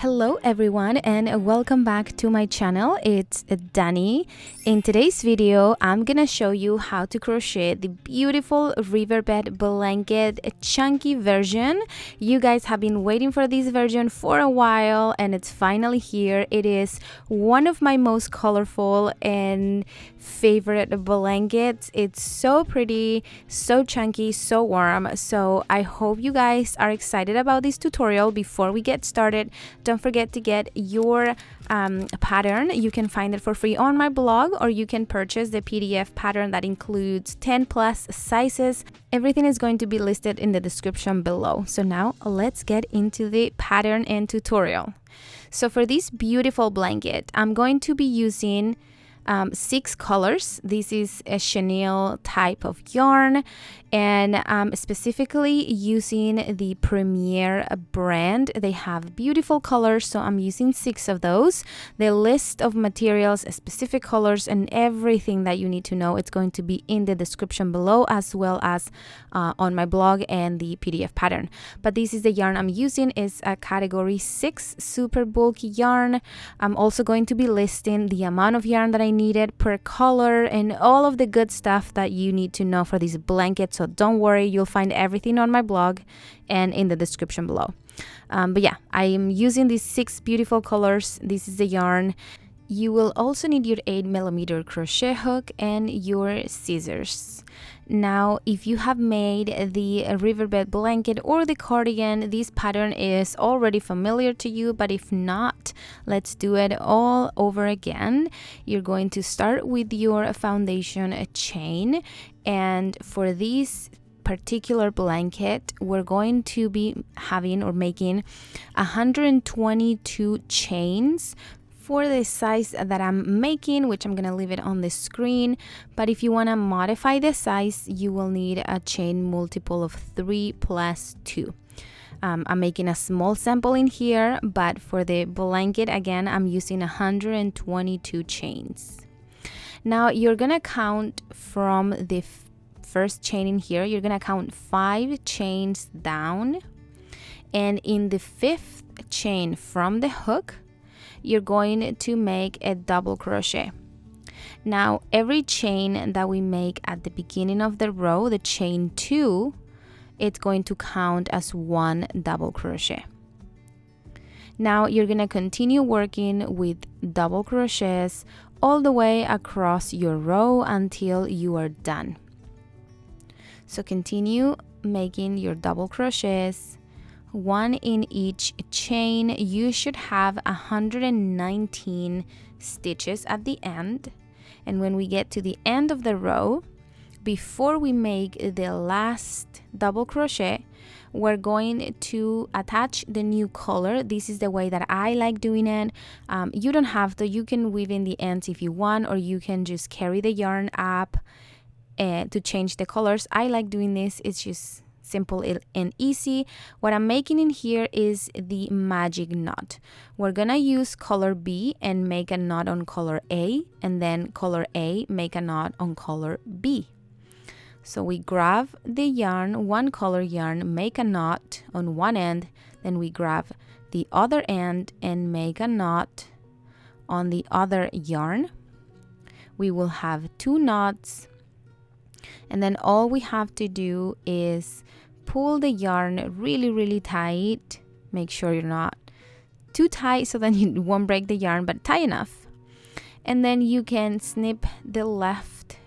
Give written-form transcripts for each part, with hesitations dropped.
Hello everyone and welcome back to my channel. It's Dani. In today's video, I'm gonna show you how to crochet the beautiful Riverbed blanket chunky version. You guys have been waiting for this version for a while and it's finally here. It is one of my most colorful and favorite blankets. It's so pretty, so chunky, so warm. So I hope you guys are excited about this tutorial. Before we get started, don't forget to get your pattern. You can find it for free on my blog, or you can purchase the PDF pattern that includes 10 plus sizes. Everything is going to be listed in the description below. So now let's get into the pattern and tutorial. So for this beautiful blanket, I'm going to be using 6 colors. This is a chenille type of yarn, and specifically using the Premier brand. They have beautiful colors, so I'm using 6 of those. The list of materials, specific colors, and everything that you need to know, it's going to be in the description below, as well as on my blog and the PDF pattern. But this is the yarn I'm using. Is a category 6 super bulky yarn. I'm also going to be listing the amount of yarn that I needed per color and all of the good stuff that you need to know for this blanket. So don't worry, you'll find everything on my blog and in the description below. But yeah, I am using these 6 beautiful colors. This is the yarn. You will also need your 8mm crochet hook and your scissors. Now, if you have made the Riverbed blanket or the cardigan, this pattern is already familiar to you, but if not, let's do it all over again. You're going to start with your foundation chain, and for this particular blanket, we're going to be having or making 122 chains for the size that I'm making, which I'm gonna leave it on the screen. But if you want to modify the size, you will need a chain multiple of 3 plus 2. I'm making a small sample in here, but for the blanket, again, I'm using 122 chains. Now you're gonna count from the first chain in here. You're gonna count 5 chains down, and in the 5th chain from the hook, you're going to make a double crochet. Now every chain that we make at the beginning of the row, the chain 2, it's going to count as 1 double crochet. Now you're going to continue working with double crochets all the way across your row until you are done. So continue making your double crochets, 1 in each chain. You should have 119 stitches at the end. And when we get to the end of the row, before we make the last double crochet, we're going to attach the new color. This is the way that I like doing it. You don't have to. You can weave in the ends if you want, or you can just carry the yarn up to change the colors. I like doing this. It's just simple and easy. What I'm making in here is the magic knot. We're gonna use color B and make a knot on color A, and then color A, make a knot on color B. So we grab the yarn, one color yarn, make a knot on one end, then we grab the other end and make a knot on the other yarn. We will have 2 knots, and then all we have to do is pull the yarn really tight. Make sure you're not too tight so then you won't break the yarn, but tight enough. And then you can snip the left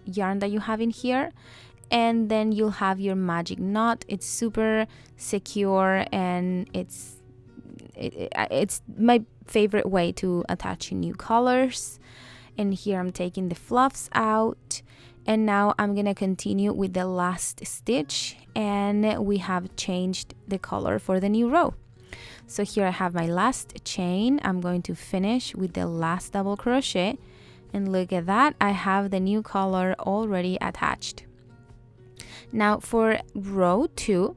yarn that you have in here, and then you'll have your magic knot. It's super secure, and it's my favorite way to attach new colors. And here I'm taking the fluffs out. And now I'm gonna continue with the last stitch, and we have changed the color for the new row. So here I have my last chain. I'm going to finish with the last double crochet, and look at that, I have the new color already attached. Now for row 2,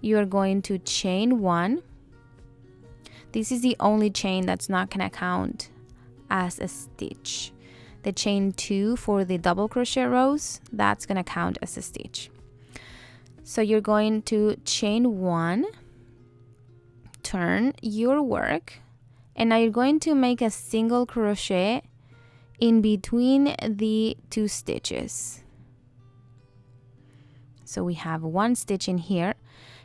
you're going to chain 1. This is the only chain that's not gonna count as a stitch. The chain 2 for the double crochet rows, that's gonna count as a stitch. So you're going to chain 1, turn your work, and now you're going to make a single crochet in between the 2 stitches. So we have 1 stitch in here.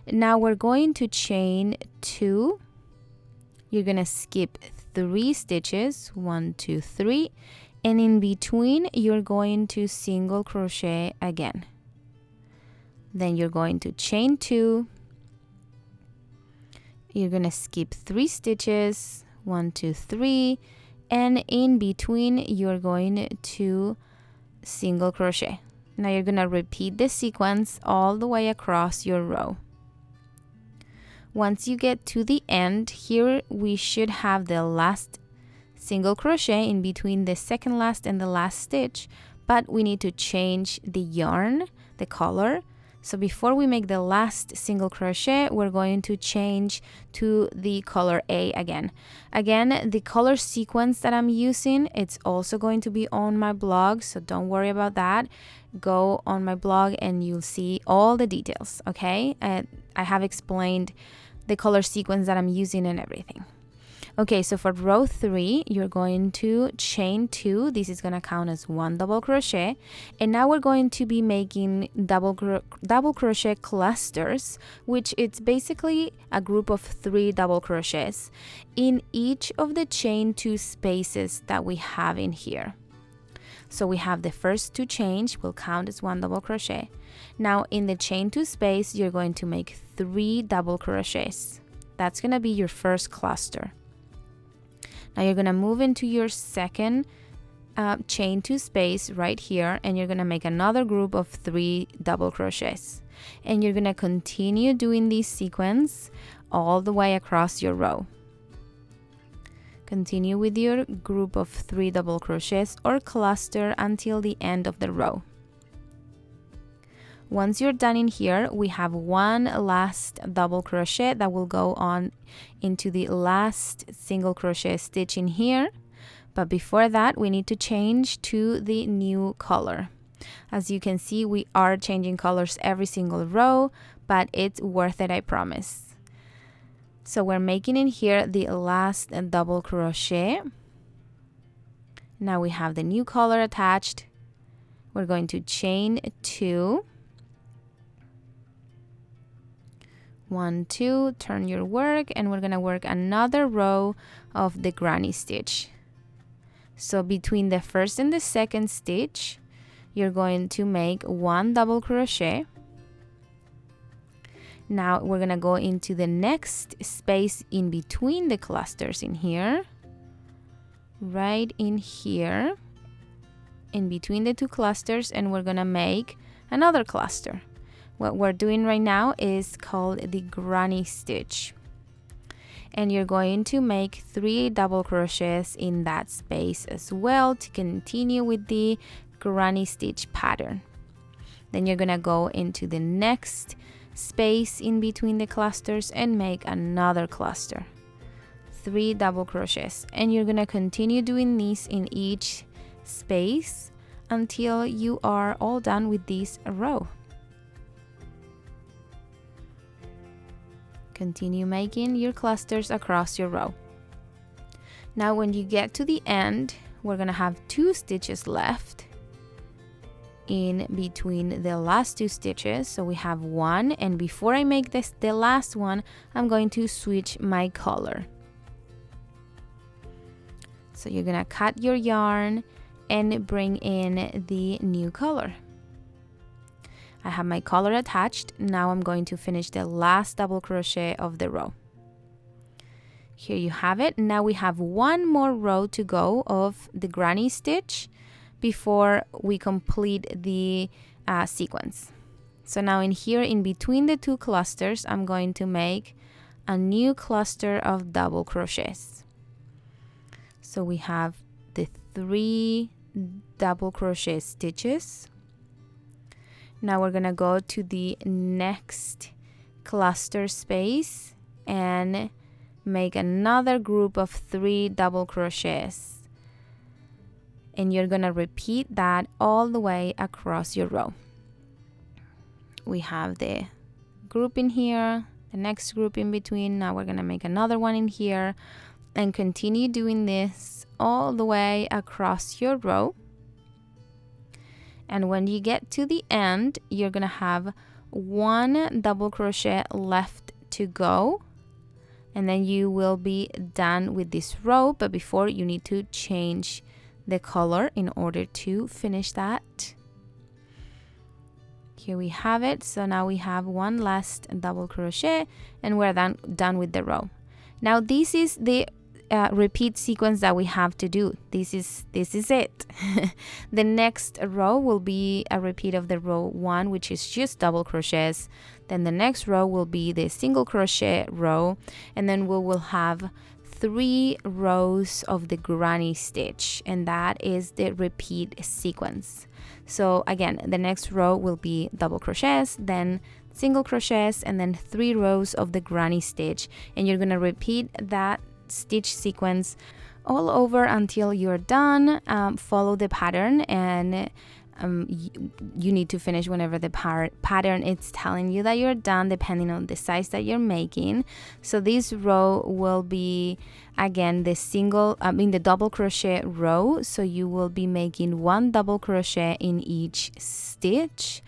Now we're going to chain 2. You're gonna skip 3 stitches, 1, 2, 3, and in between you're going to single crochet again. Then you're going to chain 2. You're gonna skip 3 stitches, 1, 2, 3, and in between you're going to single crochet. Now you're gonna repeat the sequence all the way across your row. Once you get to the end, here we should have the last single crochet in between the second last and the last stitch, but we need to change the yarn, the color. So before we make the last single crochet, we're going to change to the color A again. Again, the color sequence that I'm using, it's also going to be on my blog, so don't worry about that. Go on my blog and you'll see all the details, okay? I have explained the color sequence that I'm using and everything. Okay, so for row 3, you're going to chain 2. This is going to count as 1 double crochet. And now we're going to be making double crochet clusters, which it's basically a group of 3 double crochets in each of the chain 2 spaces that we have in here. So we have the first 2 chains will count as 1 double crochet. Now in the chain 2 space, you're going to make 3 double crochets. That's going to be your first cluster. Now you're going to move into your second chain 2 space right here, and you're going to make another group of 3 double crochets. And you're going to continue doing this sequence all the way across your row. Continue with your group of 3 double crochets or cluster until the end of the row. Once you're done in here, we have 1 last double crochet that will go on into the last single crochet stitch in here. But before that, we need to change to the new color. As you can see, we are changing colors every single row, but it's worth it, I promise. So we're making in here the last double crochet. Now we have the new color attached. We're going to chain 2. 1, 2, turn your work, and we're going to work another row of the granny stitch. So between the first and the second stitch, you're going to make 1 double crochet. Now we're going to go into the next space in between the clusters in here, right in here, in between the 2 clusters, and we're going to make another cluster. What we're doing right now is called the granny stitch. And you're going to make 3 double crochets in that space as well to continue with the granny stitch pattern. Then you're going to go into the next space in between the clusters and make another cluster. 3 double crochets. And you're going to continue doing this in each space until you are all done with this row. Continue making your clusters across your row. Now when you get to the end, we're going to have 2 stitches left in between the last 2 stitches. So we have 1, and before I make this the last one, I'm going to switch my color. So you're going to cut your yarn and bring in the new color. I have my color attached. Now I'm going to finish the last double crochet of the row. Here you have it. Now we have 1 more row to go of the granny stitch before we complete the sequence. So now in here, in between the 2 clusters, I'm going to make a new cluster of double crochets. So we have the 3 double crochet stitches. Now we're going to go to the next cluster space and make another group of 3 double crochets. And you're going to repeat that all the way across your row. We have the group in here, the next group in between. Now we're gonna make another one in here and continue doing this all the way across your row. And when you get to the end, you're gonna have one double crochet left to go, and then you will be done with this row. But before, you need to change the color in order to finish that. Here we have it. So now we have one last double crochet and we're done with the row. Now this is the repeat sequence that we have to do. This is it. The next row will be a repeat of the row 1, which is just double crochets. Then the next row will be the single crochet row, and then we will have 3 rows of the granny stitch, and that is the repeat sequence. So again, the next row will be double crochets, then single crochets, and then 3 rows of the granny stitch, and you're gonna repeat that stitch sequence all over until you're done. Follow the pattern, and you need to finish whenever the pattern is telling you that you're done, depending on the size that you're making. So this row will be again the double crochet row, so you will be making 1 double crochet in each stitch.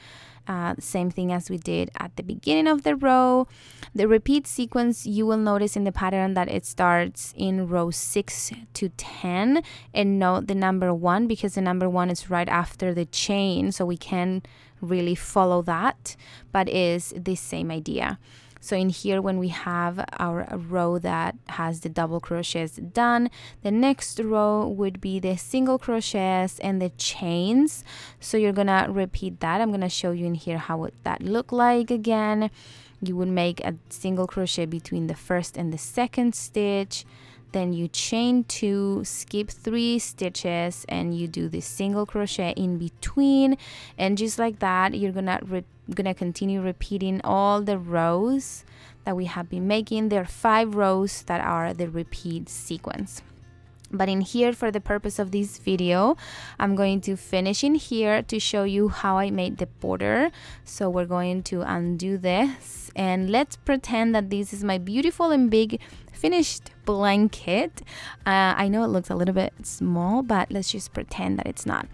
Same thing as we did at the beginning of the row. The repeat sequence, you will notice in the pattern that it starts in row 6 to 10, and note the number 1 because the number 1 is right after the chain, so we can really follow that, but is the same idea. So in here, when we have our row that has the double crochets done, the next row would be the single crochets and the chains. So you're gonna repeat that. I'm gonna show you in here how would that look like again. You would make a single crochet between the first and the second stitch. Then you chain 2, skip 3 stitches, and you do the single crochet in between. And just like that, you're gonna continue repeating all the rows that we have been making. There are 5 rows that are the repeat sequence. But in here, for the purpose of this video, I'm going to finish in here to show you how I made the border. So we're going to undo this, and let's pretend that this is my beautiful and big finished blanket. I know it looks a little bit small, but let's just pretend that it's not.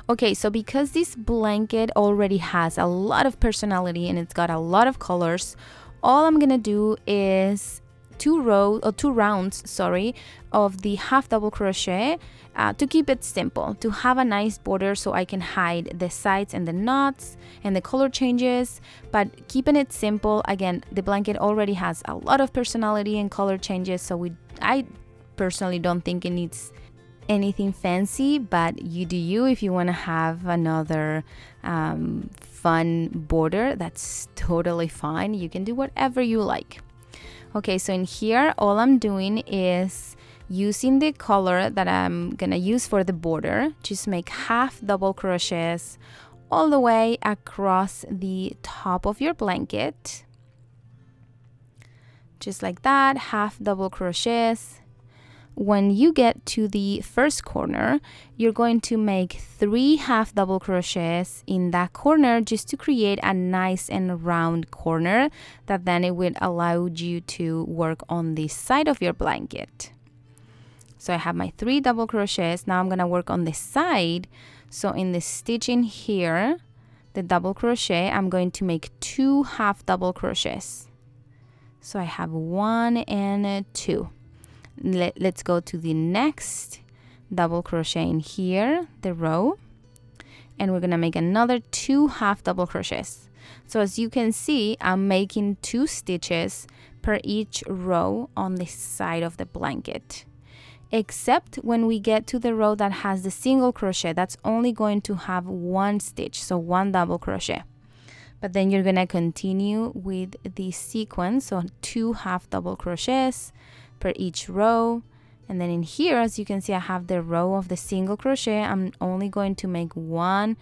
Okay, so because this blanket already has a lot of personality and it's got a lot of colors, all I'm gonna do is 2 rounds of the half double crochet to keep it simple, to have a nice border so I can hide the sides and the knots and the color changes, but keeping it simple. Again, the blanket already has a lot of personality and color changes, so I personally don't think it needs anything fancy, but you do you. If you want to have another fun border, that's totally fine. You can do whatever you like. Okay, so in here, all I'm doing is using the color that I'm gonna use for the border. Just make half double crochets all the way across the top of your blanket. Just like that, half double crochets. When you get to the first corner, you're going to make 3 half double crochets in that corner just to create a nice and round corner that then it will allow you to work on the side of your blanket. So I have my 3 double crochets. Now I'm going to work on the side. So in the stitch in here, the double crochet, I'm going to make 2 half double crochets. So I have 1 and 2. Let's go to the next double crochet in here, the row, and we're gonna make another 2 half double crochets. So as you can see, I'm making 2 stitches per each row on the side of the blanket, except when we get to the row that has the single crochet, that's only going to have 1 stitch, so 1 double crochet. But then you're gonna continue with the sequence, so 2 half double crochets per each row. And then in here, as you can see, I have the row of the single crochet. I'm only going to make 1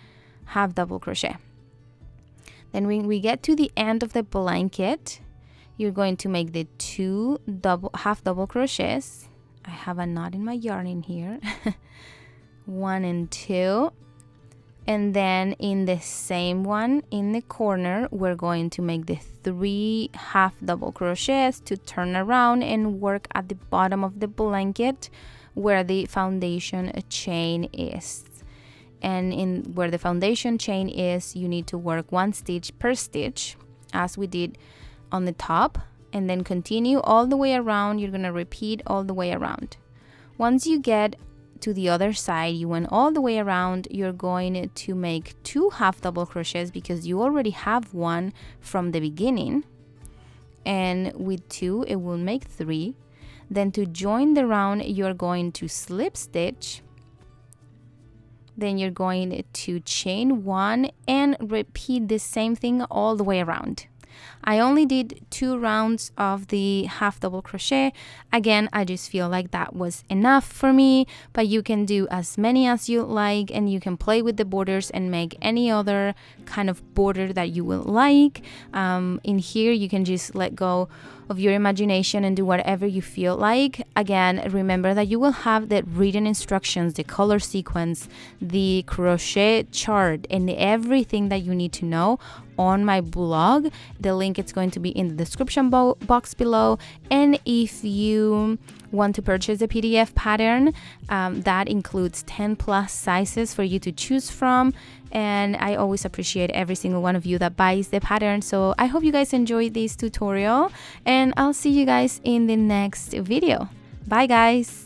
half double crochet. Then when we get to the end of the blanket, you're going to make the 2 half double crochets. I have a knot in my yarn in here. 1 and 2. And then in the same one in the corner, we're going to make the 3 half double crochets to turn around and work at the bottom of the blanket where the foundation chain is. And in where the foundation chain is, you need to work 1 stitch per stitch as we did on the top, and then continue all the way around. You're going to repeat all the way around. Once you get to the other side, you went all the way around, you're going to make 2 half double crochets because you already have 1 from the beginning, and with 2 it will make 3. Then to join the round, you're going to slip stitch, then you're going to chain 1 and repeat the same thing all the way around. I only did 2 rounds of the half double crochet. Again, I just feel like that was enough for me, but you can do as many as you like, and you can play with the borders and make any other kind of border that you will like. In here, you can just let go of your imagination and do whatever you feel like. Again, remember that you will have the written instructions, the color sequence, the crochet chart, and everything that you need to know on my blog. The link is going to be in the description box below. And if you want to purchase the PDF pattern, that includes 10 plus sizes for you to choose from, and I always appreciate every single one of you that buys the pattern. So I hope you guys enjoyed this tutorial, and I'll see you guys in the next video. Bye guys.